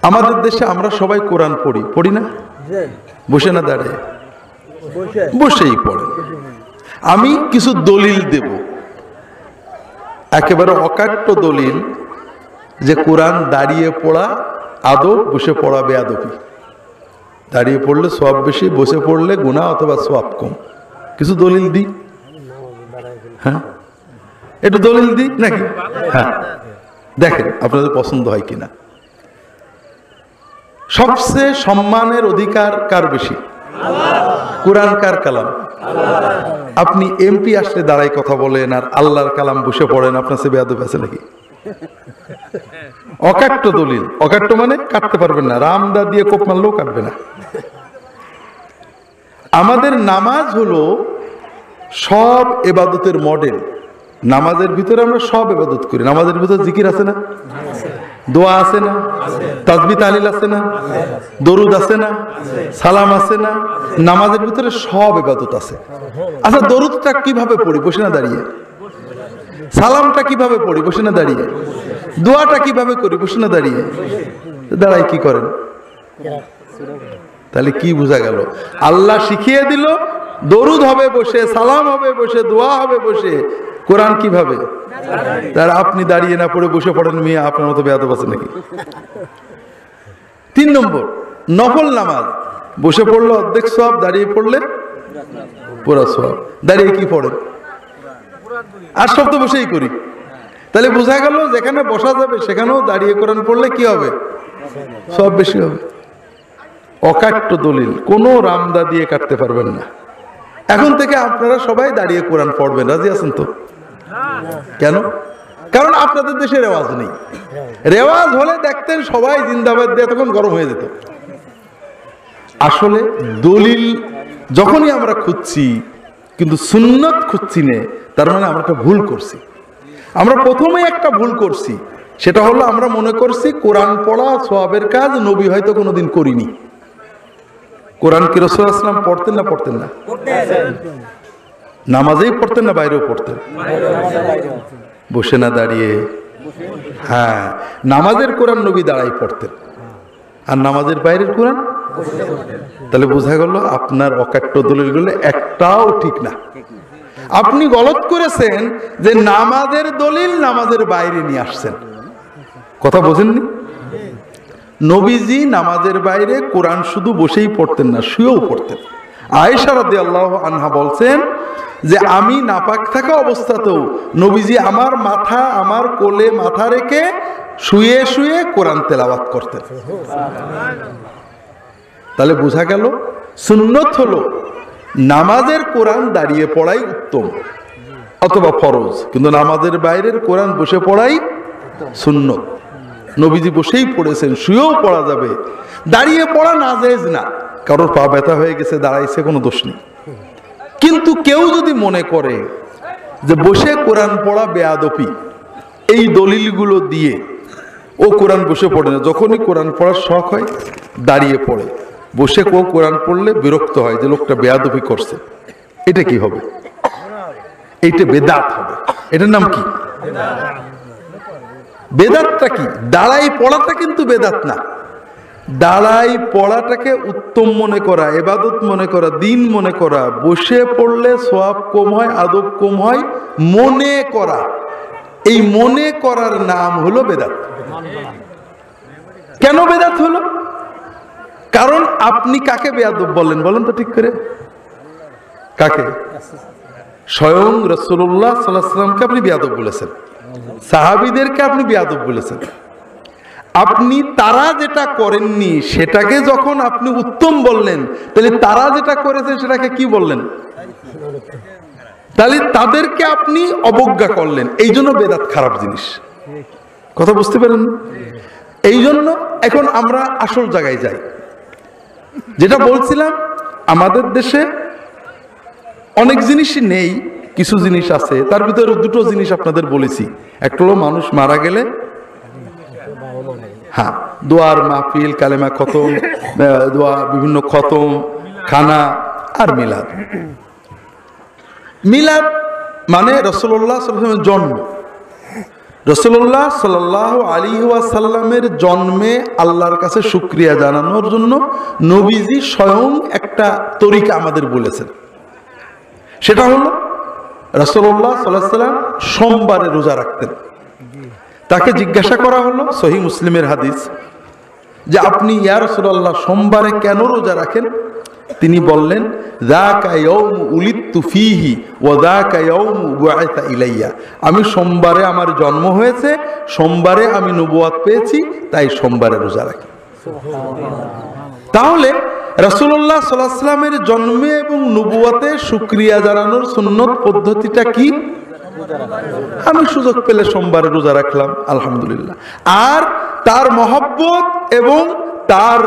আমাদের দেশে আমরা সবাই কোরআন পড়ি না? বসে না দাঁড়িয়ে? বসেই পড়ে। আমি কিছু দলিল দেব, একেবারে অকাট্য দলিল, যে কোরআন দাঁড়িয়ে পড়া আদব, বসে পড়া বেয়াদবি। দাঁড়িয়ে পড়লে সওয়াব বেশি, বসে পড়লে গুনাহ অথবা সওয়াব কম। কিছু দলিল দিই? হ্যাঁ, একটু দলিল দিই নাকি? হ্যাঁ, দেখেন আপনাদের পছন্দ হয় কিনা। সবচেয়ে সম্মানের অধিকার কার বেশি? কোরআন কার কালাম? আপনি এমপি আসলে দাঁড়াই কথা বলেন আর আল্লাহর কালাম বসে পড়েন, আপনার সে বেয়াদব আছে নাকি? অকাট্য দলিল, অকাট্য মানে কাটতে পারবেন না, রামদা দিয়ে কোপ মারলেও কাটবে না। আমাদের নামাজ হলো সব ইবাদতের মডেল। নামাজের ভিতরে আমরা সব ইবাদত করি। নামাজের ভিতরে জিকির আছে না? দোয়া আছে না? তাসবিহ তাহলিল আছে না? দরুদ আছে না? সালাম আছে না? নামাজের ভিতরে সব ইবাদত আছে। আচ্ছা, দরুদটা কিভাবে পড়ি? বসে না দাঁড়িয়ে? সালামটা কিভাবে পড়ি? বসে না দাঁড়িয়ে? দোয়াটা কিভাবে করি? বসে না দাঁড়িয়ে? দাঁড়াই কি করেন? তাহলে কি বোঝা গেল? আল্লাহ শিখিয়ে দিল দরুদ হবে বসে, সালাম হবে বসে, দোয়া হবে বসে। কোরআন কিভাবে? তার আপনি দাঁড়িয়ে না পড়ে বসে পড়েন, মেয়ে আপনার মতো বেয়াদব আছে নাকি? 3 নম্বর, নফল নামাজ বসে পড়লে অর্ধেক সওয়াব, দাঁড়িয়ে পড়লে পুরা সওয়াব। দাঁড়িয়ে কি পড়েন? আর সব তো বসেই করি। তাহলে বোঝা গেল যেখানে বসা যাবে সেখানেও দাঁড়িয়ে কোরআন পড়লে কি হবে? সব বেশি হবে। অকাট্য দলিল, কোনো রামদা দিয়ে কাটতে পারবেন না। এখন থেকে আপনারা সবাই দাঁড়িয়ে কোরআন পড়বেন, রাজি আছেন তো? কেন? কারণ আপনাদের দেশে রেওয়াজ নেই। রেওয়াজ হলে দেখতেন সবাই জিন্দাবাদ দিয়ে তখন গরম হয়ে যেত। আসলে দলিল যখনই আমরা খুঁজছি কিন্তু সুন্নত খুঁজছি না, তার মানে আমরা একটা ভুল করছি। আমরা প্রথমেই একটা ভুল করছি, সেটা হলো আমরা মনে করছি কোরআন পড়া সওয়াবের কাজ, নবী হয়তো কোনোদিন করিনি। কোরআন কি রাসূল সাল্লাল্লাহু আলাইহি ওয়াসাল্লাম পড়তেন না? পড়তেন না? নামাজেই পড়তেন না বাইরেও পড়তেন? বসে না দাঁড়িয়ে? হ্যাঁ, নামাজের কোরআন নবী দাঁড়াই পড়তেন, আর নামাজের বাইরের কোরআন। তাহলে বোঝা গেল আপনার অকাট্য দলিলগুলো একটাও ঠিক না। আপনি গলত করেছেন যে নামাজের দলিল নামাজের বাইরে নিয়ে আসছেন। কথা বোঝেননি? নবীজি নামাজের বাইরে কোরআন শুধু বসেই পড়তেন না, শুয়েও পড়তেন। আয়েশা রাদিয়াল্লাহু আনহা বলছেন যে আমি নাপাক থাকা অবস্থাতেও নবীজি আমার মাথা, আমার কোলে মাথা রেখে শুয়ে শুয়ে কোরআন তেলাওয়াত করতেন। তাহলে বোঝা গেল সুন্নত হলো নামাজের কোরআন দাঁড়িয়ে পড়াই উত্তম অথবা ফরজ, কিন্তু নামাজের বাইরের কোরআন বসে পড়াই সুন্নত। নবীজি বসেই পড়েছেন, শুয়েও পড়া যাবে। দাঁড়িয়ে পড়া নাজায়েজ না, কারোর পা ব্যথা হয়ে গেছে দাঁড়াইছে, কোনো দোষ নেই। কিন্তু কেউ যদি মনে করে যে বসে কোরআন পড়া বেয়াদবি, এই দলিলগুলো দিয়ে ও কোরআন বসে পড়ে না, যখনই কোরআন পড়ার শখ হয় দাঁড়িয়ে পড়ে, বসে কেউ কোরআন পড়লে বিরক্ত হয় যে লোকটা বেয়াদবি করছে, এটা কি হবে? এইটা বেদাত হবে। এটার নাম কি? বেদাতটা কি? দাঁড়াই পড়াটা কিন্তু বেদাত না। দাঁড়াই পড়াটাকে উত্তম মনে করা, ইবাদত মনে করা, দিন মনে করা, বসে পড়লে সওয়াব কম হয়, আদব কম হয়, মনে করা, এই মনে করার নাম হলো বেদাত। কেন বেদাত হলো? কারণ আপনি কাকে বেয়াদব বললেন বলেন তো ঠিক করে? কাকে? স্বয়ং রাসূলুল্লাহ সাল্লাল্লাহু আলাইহি ওয়াসাল্লামকে আপনি বেয়াদব বলেছেন, সাহাবীদেরকে আপনি বেয়াদব বলেছেন। আপনি তারা যেটা করেননি সেটাকে যখন আপনি উত্তম বললেন, তাহলে তারা যেটা করেছে সেটাকে কি বললেন? তাহলে তাদেরকে আপনি অবজ্ঞা করলেন। এই জন্য বেদাত খারাপ জিনিস। কথা বুঝতে পারেন? এই জন্য এখন আমরা আসল জায়গায় যাই। যেটা বলছিলাম, আমাদের দেশে অনেক জিনিসই নেই, কিছু জিনিস আছে। তার ভিতরে দুটো জিনিস আপনাদের বলেছি। একটা হলো মানুষ মারা গেলে হ্যাঁ দোয়ার মাহফিল, কালেমা খতম, দোয়া, বিভিন্ন খতম, খানা আর মিলাদ। মিলাদ মানে রাসূলুল্লাহ সাল্লাল্লাহু আলাইহি ওয়াসাল্লামের জন্ম। রাসূলুল্লাহ সাল্লাল্লাহু আলাইহি ওয়াসাল্লামের জন্মে আল্লাহর কাছে শুকরিয়া জানানোর জন্য নবীজি স্বয়ং একটা তরিকা আমাদের বলেছেন। সেটা হলো রাসূলুল্লাহ সাল্লাল্লাহু আলাইহি ওয়াসাল্লাম সোমবারে রোজা রাখতেন। তাকে জিজ্ঞাসা করা হলো, সহিহ মুসলিমের হাদিস, যে আপনি ইয়া রাসূলুল্লাহ সোমবারে কেন রোজা রাখেন? তিনি বললেন, যাকা ইয়াউমু উলিদতু ফীহি ওয়া যাকা ইয়াউমু বুআসা ইলাইয়া। আমি সোমবারে আমার জন্ম হয়েছে, সোমবারে আমি নবুয়ত পেয়েছি, তাই সোমবারে রোজা রাখি। তাহলে রাসূলুল্লাহ সাল্লাল্লাহু আলাইহি ওয়াসাল্লামের জন্মে এবং নবুয়তে শুকরিয়া জানানোর সুন্নত পদ্ধতিটা কি? আমি সুযোগ পেলে সোমবারে রোজা রাখলাম, আলহামদুলিল্লাহ। আর তার মহব্বত এবং তার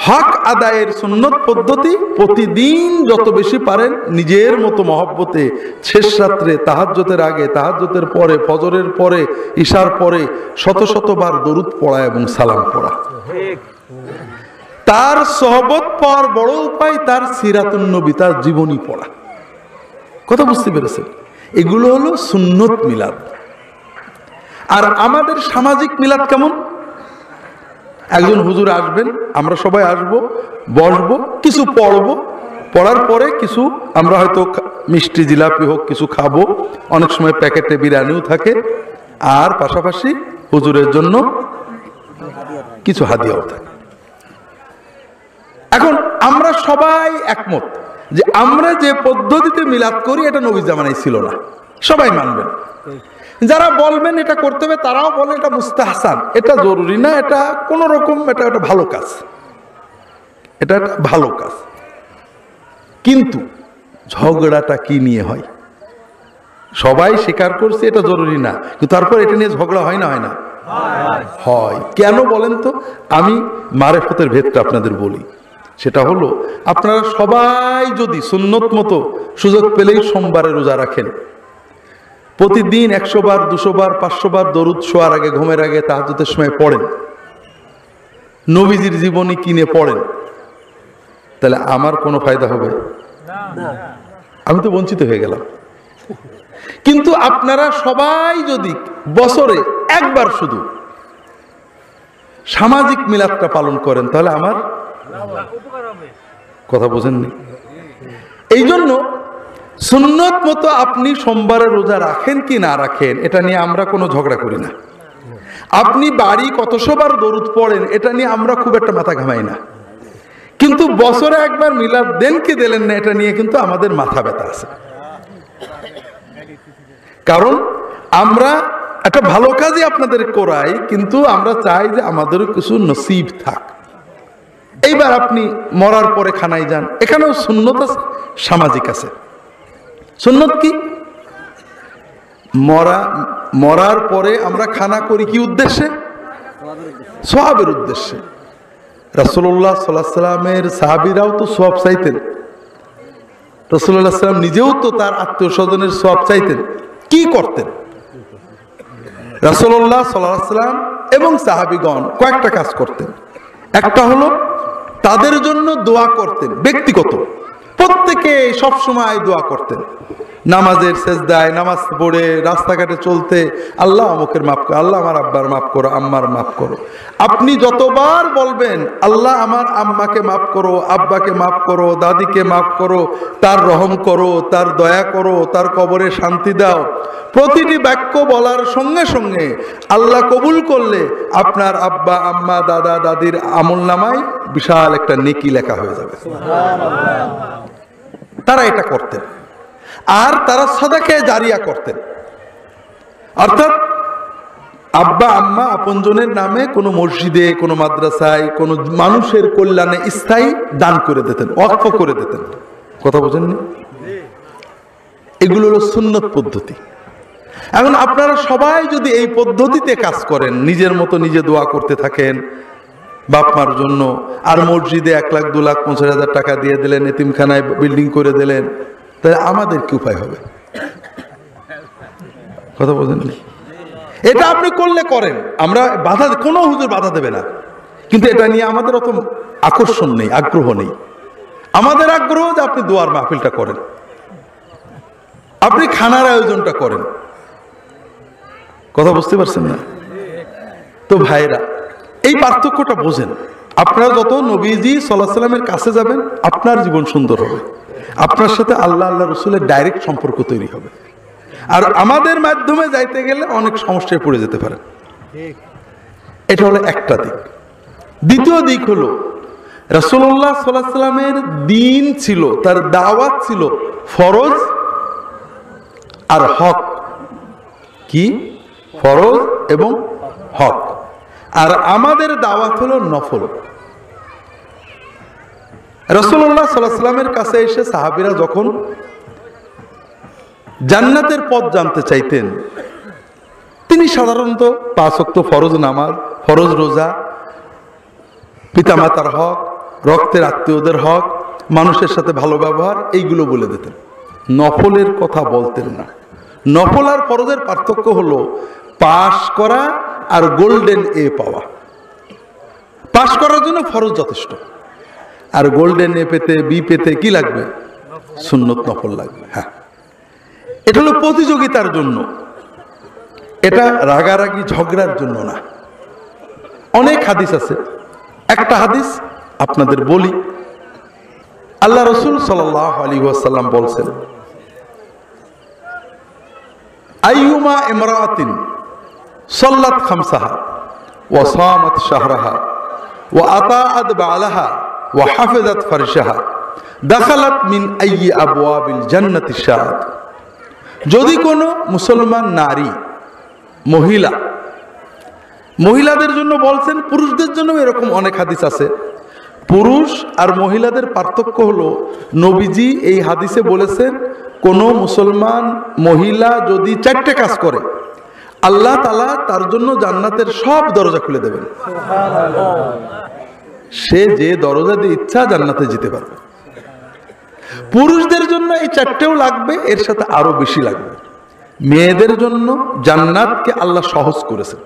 হক আদায়ের সুন্নত পদ্ধতি প্রতিদিন যত বেশি পারেন নিজের মতো মহব্বতে শেষ রাত্রে, তাহাজ্জুদের আগে, তাহাজ্জুদের পরে, ফজরের পরে, ইশার পরে শত শতবার দরুদ পড়া এবং সালাম পড়া। তার সহবত পাওয়ার বড় উপায় তার সিরাতুন নবী, তার জীবনী পড়া। কথা বুঝতে পেরেছেন? এগুলো হলো সুন্নত মিলাদ। আর আমাদের সামাজিক মিলাদ কেমন? একজন হুজুর আসবেন, আমরা সবাই আসবো, বসবো, কিছু পড়বো, পড়ার পরে কিছু আমরা হয়তো মিষ্টি জিলাপি হোক কিছু খাবো, অনেক সময় প্যাকেটে বিরিয়ানিও থাকে, আর পাশাপাশি হুজুরের জন্য কিছু হাদিয়াও থাকে। এখন আমরা সবাই একমত যে আমরা যে পদ্ধতিতে মিলাদ করি এটা নবী জামানায় ছিল না, সবাই মানবেন। যারা বলবেন এটা করতে হবে তারাও বলে এটা মুস্তাহসান, এটা জরুরি না, এটা কোন রকম, এটা একটা ভালো কাজ, এটা একটা ভালো কাজ। কিন্তু ঝগড়াটা কি নিয়ে হয়? সবাই স্বীকার করছে এটা জরুরি না, কিন্তু তারপর এটা নিয়ে ঝগড়া হয় না? হয় না? হয়। কেন বলেন তো? আমি মারেফতের ভেদটা আপনাদের বলি। সেটা হলো, আপনারা সবাই যদি সুন্নত মতো সুযোগ পেলেই সোমবারে রোজা রাখেন, প্রতিদিন 100 বার, 200 বার, 500 বার দরুদ শোয়ার আগে, ঘুমের আগে, তাহাজ্জুদের সময় পড়েন, নবীজির জীবনী কিনে পড়েন, তাহলে আমার কোনো ফায়দা হবে? আমি তো বঞ্চিত হয়ে গেলাম। কিন্তু আপনারা সবাই যদি বছরে একবার শুধু সামাজিক মিলাদটা পালন করেন, তাহলে আমার কথা বোঝেননি? এই জন্য সুন্নত মতো আপনি সোমবারে রোজা রাখেন কি না রাখেন এটা নিয়ে আমরা কোনো ঝগড়া করি না। আপনি বাড়ি কতশোবার দরুদ পড়েন এটা নিয়ে আমরা খুব একটা মাথা ঘামাই না। কিন্তু বছরে একবার মিলাদ দেন কি দিলেন না এটা নিয়ে কিন্তু আমাদের মাথা ব্যথা আছে। কারণ আমরা একটা ভালো কাজই আপনাদের করাই, কিন্তু আমরা চাই যে আমাদেরও কিছু নসিব থাক। এইবার আপনি মরার পরে খানায় যান, এখানেও সুন্নত আছে, সামাজিক আছে। সুন্নত কি? মরার পরে আমরা খানা করি কি উদ্দেশ্যে? সওয়াবের উদ্দেশ্যে। রাসূলুল্লাহ সাল্লাল্লাহু আলাইহি ওয়াসাল্লামের সাহাবীরাও তো সওয়াব চাইতেন, রাসূলুল্লাহ সাল্লাল্লাহু আলাইহি ওয়াসাল্লাম নিজেও তো তার আত্মীয় স্বজনের সওয়াব চাইতেন। কি করতেন? রাসূলুল্লাহ সাল্লাল্লাহু আলাইহি ওয়াসাল্লাম এবং সাহাবীগণ কয়েকটা কাজ করতেন। একটা হলো তাদের জন্য দোয়া করতেন ব্যক্তিগত, প্রত্যেকে সবসময় দোয়া করতেন, নামাজের সেজদায়, নামাজ পড়ে, রাস্তাঘাটে চলতে, আল্লাহ অমুকের মাফ করো, আল্লাহ আমার আব্বার মাফ করো, আম্মার মাফ করো। আপনি যতবার বলবেন আল্লাহ আমার আম্মাকে মাফ করো, আব্বাকে মাফ করো, দাদিকে মাফ করো, তার রহম করো, তার দয়া করো, তার কবরে শান্তি দাও, প্রতিটি বাক্য বলার সঙ্গে সঙ্গে আল্লাহ কবুল করলে আপনার আব্বা, আম্মা, দাদা, দাদির আমলনামায় বিশাল একটা নেকি লেখা হয়ে যাবে। তারা এটা করতেন। আর তারা সাদাকায়ে জারিয়া করতেন, অর্থাৎ আব্বা আম্মা আপনজনের নামে কোনো মসজিদে, কোনো মাদ্রাসায়, কোনো মানুষের কল্যাণে স্থায়ী দান করে দিতেন, ওয়াকফ করে দিতেন। কথা বোঝেননি? এগুলো হলো সুন্নত পদ্ধতি। এখন আপনারা সবাই যদি এই পদ্ধতিতে কাজ করেন, নিজের মতো নিজে দোয়া করতে থাকেন বাপ মার জন্য, আর মসজিদে 1 লাখ 2 লাখ 50,000 টাকা দিয়ে দিলেন, এতিমখানায় বিল্ডিং করে দিলেন, তাহলে আমাদের কি উপায় হবে? কথা বলেন। এটা আপনি করলে করেন, আমরা বাধা, কোনো হুজুর বাধা দেবে না, কিন্তু এটা নিয়ে আমাদের অত আকর্ষণ নেই, আগ্রহ নেই। আমাদের আগ্রহ যে আপনি দোয়ার মাহফিলটা করেন, আপনি খানার আয়োজনটা করেন। কথা বুঝতে পারছেন না? তো ভাইরা, এই পার্থক্যটা বোঝেন। আপনারা যত নবীজি সাল্লাল্লাহু আলাইহি ওয়াসাল্লামের কাছে যাবেন, আপনার জীবন সুন্দর হবে, আপনার সাথে আল্লাহ আল্লাহ রসুলের ডাইরেক্ট সম্পর্ক তৈরি হবে। আর আমাদের মাধ্যমে যাইতে গেলে অনেক সমস্যায় পড়ে যেতে পারে। এটা হলো একটা দিক। দ্বিতীয় দিক হলো রাসূলুল্লাহ সাল্লাল্লাহু আলাইহি ওয়াসাল্লামের দ্বীন ছিল, তার দাওয়াত ছিল ফরজ আর হক। কি? ফরজ এবং হক। আর আমাদের দাওয়াত হলো নফল। রাসূলুল্লাহ সাল্লাল্লাহু আলাইহি ওয়াসাল্লামের কাছে এসে সাহাবীরা যখন জান্নাতের পথ জানতে চাইতেন, তিনি সাধারণত 5 ওয়াক্ত ফরজ নামাজ, ফরজ রোজা, পিতামাতার হক, রক্তের আত্মীয়দের হক, মানুষের সাথে ভালো ব্যবহার, এইগুলো বলে দিতেন। নফলের কথা বলতেন না। নফল আর ফরজের পার্থক্য হলো পাশ করা আর গোল্ডেন এ পাওয়া। পাশ করার জন্য ফরজ যথেষ্ট, আর গোল্ডেন এ পেতে, বি পেতে কি লাগবে? সুন্নত নফল লাগবে। হ্যাঁ, এটা হলো প্রতিযোগিতার জন্য, এটা রাগারাগি ঝগড়ার জন্য না। অনেক হাদিস আছে, একটা হাদিস আপনাদের বলি। আল্লাহ রসুল সাল্লাল্লাহু আলাইহি ওয়াসাল্লাম বলছেন, আইয়ুমা ইমরাআতিন সাল্লাত খামসাহা ওয়া সামাত শাহরাহা ওয়া আতাআত বালাহা ওয়া হাফিজাত ফারশাহা দাখালাত মিন আইয়ি আবওয়াবিল জান্নাতি শাআত। যদি কোনো মুসলমান নারী, মহিলাদের জন্য বলছেন, পুরুষদের জন্য এরকম অনেক হাদিস আছে। পুরুষ আর মহিলাদের পার্থক্য হলো, নবীজি এই হাদিসে বলেছেন, কোন মুসলমান মহিলা যদি 4টে কাজ করে, আল্লাহ তাআলা তার জন্য জান্নাতের সব দরজা খুলে দেবেন। সে যে দরজা দিয়ে ইচ্ছা জান্নাতে যেতে পারবে। পুরুষদের জন্য এই 4টেও লাগবে, এর সাথে আরো বেশি লাগবে। মেয়েদের জন্য জান্নাতকে আল্লাহ সহজ করেছেন।